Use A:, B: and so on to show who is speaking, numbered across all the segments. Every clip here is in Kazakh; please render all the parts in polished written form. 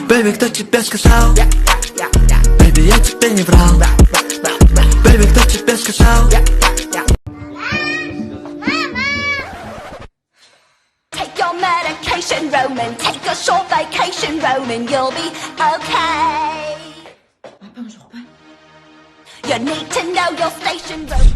A: Baby, кто тебе сказал? Baby, я тебе не врал. Baby, кто тебе сказал?
B: Take your medication, Roman. Take a short vacation, Roman. You'll be okay. You need to know your station, Roman.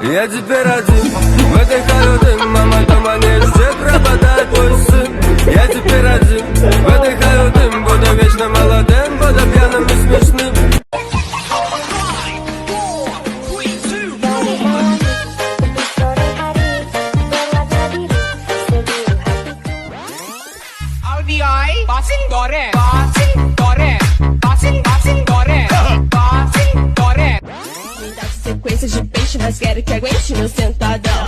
C: Я теперь один в этой холодной, мама дома нет, все пропадает мой сын. Я теперь один в этой холодной, буду вечно молодым, буду пьяным и смешным.
B: Sequência de peixe, mas quero que aguente meu sentadão.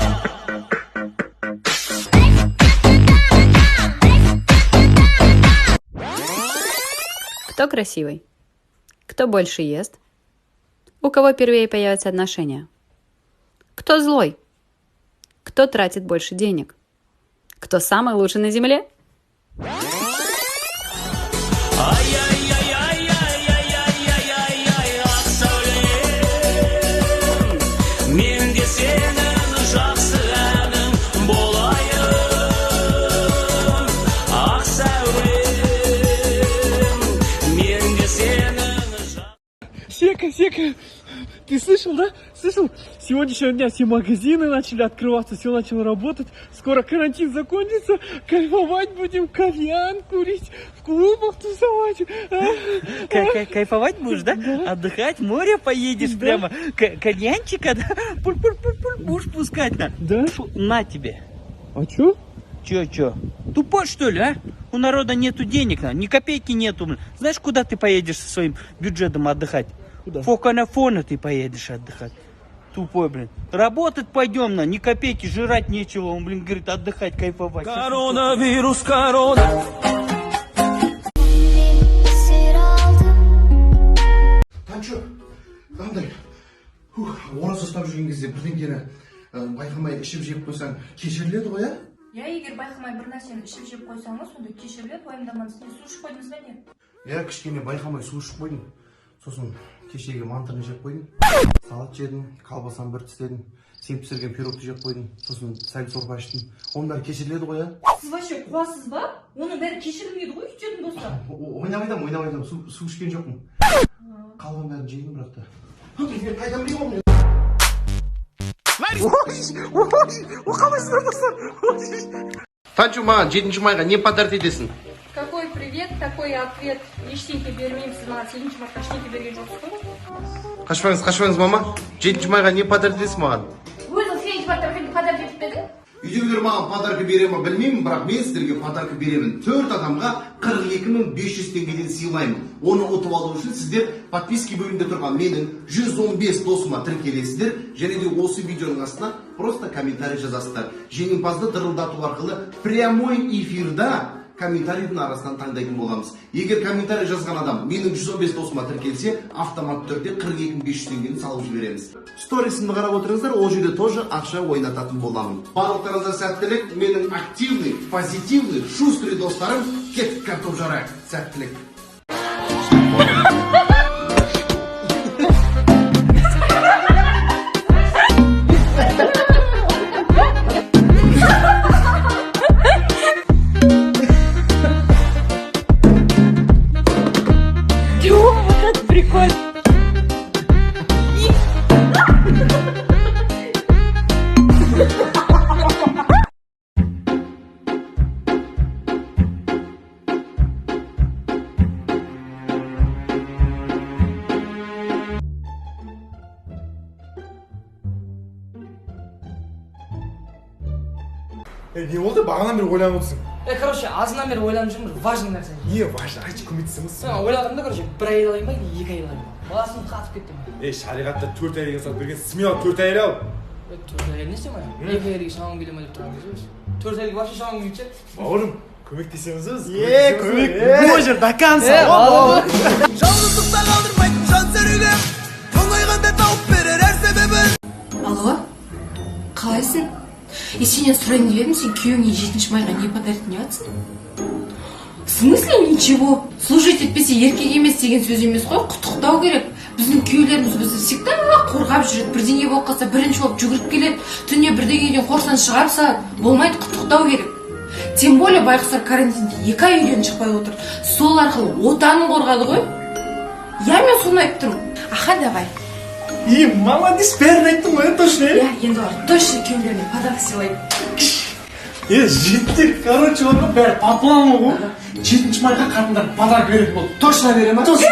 D: Кто красивый? Кто больше ест? У кого первее появятся отношения? Кто злой? Кто тратит больше денег? Кто самый лучший на земле?
E: Сека, ты слышал, да? Слышал? С сегодняшнего дня все магазины начали открываться, все начало работать. Скоро карантин закончится, кайфовать будем, кальян курить, в клубах тусовать.
F: Кайфовать будешь, да? Отдыхать, море поедешь прямо, кальянчика, да? Пуль-пуль-пуль-пуль будешь пускать, на.
E: Да?
F: На тебе.
E: А чё?
F: Чё? Тупой, что ли, а? У народа нету денег, ни копейки нету. Блин. Знаешь, куда ты поедешь со своим бюджетом отдыхать?
E: Куда?
F: Фоканафона ты поедешь отдыхать. Тупой, блин. Работать пойдем, ни копейки, жрать нечего. Он, блин, говорит, отдыхать, кайфовать.
C: Коронавирус, корона.
G: Танчо, қандай? Ораза ұстап жүрген кезде бірдеңкені байқамай ішіп жеп қойсаң кешіріледі ғой, а?
H: Я егер байқамай бір нәрсені ішіп жеп қойсаңыз, сонда кешіріледі, уайымдамаңыз. Не су ішіп қойдыңыз ба не?
G: Я кішкене байқамай су ішіп қойдым. Сосын кешегі мантыны жеп қойдым. Салат жедім, колбасаны бір тістедім. Сен пісірген пирогты жеп қойдым. Сосын сәл сорпа іштім. Оның бәрі кешіріледі ғой, а?
H: Сіз вообще қуасыз ба? Оның бәрі кешірілмейді ғой, үйтетін болса.
G: Ойнап су ішкен жоқпын. Қалған бәрін жедім бірақ та. Мен қайдан білемін? Танчо, маған 7 майға не подарок етесің?
H: Какой привет, такой ответ. Ештеңке бермеймін, сіз маған 7 марта ештеңке берген жоқсыз ғой?
G: Қашпаңыз, мама. 7 майға не подарок етесің маған?
H: Өзің 7 марта подарок етіп пе едің?
G: Үйдегілер маған подарка бере ма білмеймін, бірақ мен сіздерге подарка беремін. 4 адамға 42.500 теңгеден сыйлаймын. Оны ұтып алу үшін сіздер подписки бөлімінде тұрған менің 115 досыма тіркелесіздер, және де осы видеоның астына просто комментарий жазасыздар. Жеңімпазды дырылдату арқылы прямой эфирда комментарийдің арасынан таңдайтын боламыз. Егер комментарий жазған адам менің 115 досыма тіркелсе, автоматты түрде 42.500 теңгені салып жібереміз. Сторисімді қарап отырыңыздар, ол жерде тоже ақша ойнататын боламын. Барлықтарыңызға сәттілік, менің активный, позитивный, шустрый достарым кеттік картоп жарайық. Сәттілік.
E: Не болды? Бағанан бері ойланып отырсың.
I: Короче, азынан бері ойланып жүрмін, бір важный нәрсе.
E: Не важно? Айтшы, көмектесеміз.
I: Ойладым да, короче, бір ай алайын ба, 2 ай алайын ба? Баласын қатып кеттім.
E: Шариғатта 4 ай деген сұрап берген, смело 4 ай ал.
I: 4 ай не істеймін? 2 айға шамам келе ме деп тұрған кезде. 4 айға вообще шамам келіп ше.
E: Бауырым, көмектесеміз біз.
F: Көмек. Божер, до конца.
A: Жалғыздықта қалдырмайтын жан серігім тоңайғанда тауып берер әр себебін.
J: Алло, қалайсың? Сенен сұрайын деп едім, сен күйеуіңе 7 майға не подарить не атсың? В смысле ничего? Служить етпесе еркек емес деген сөз емес қой, құттықтау керек. Біздің күйеулеріміз бізді всегда қорғап жүреді, бірдеңе болып қалса бірінші болып жүгіріп келеді, түнде бірдеңеден қорсан шығарып салады, болмайды, құттықтау керек. Тем более байқұстар карантинде 2 ай үйден шықпай отыр, сол арқылы отанын қорғады ғой. Я мен соны айтып тұрмын. Аха, давай.
E: Молодец, бәрін айттың ғой, точно.
J: Енді бар, точно күйеулеріне подарок сыйлайын.
E: Жетті, короче, оны бәрі по плану ғой. 7 майға қатындар подарок береді болды.
I: Точно бере ма?
E: Точно.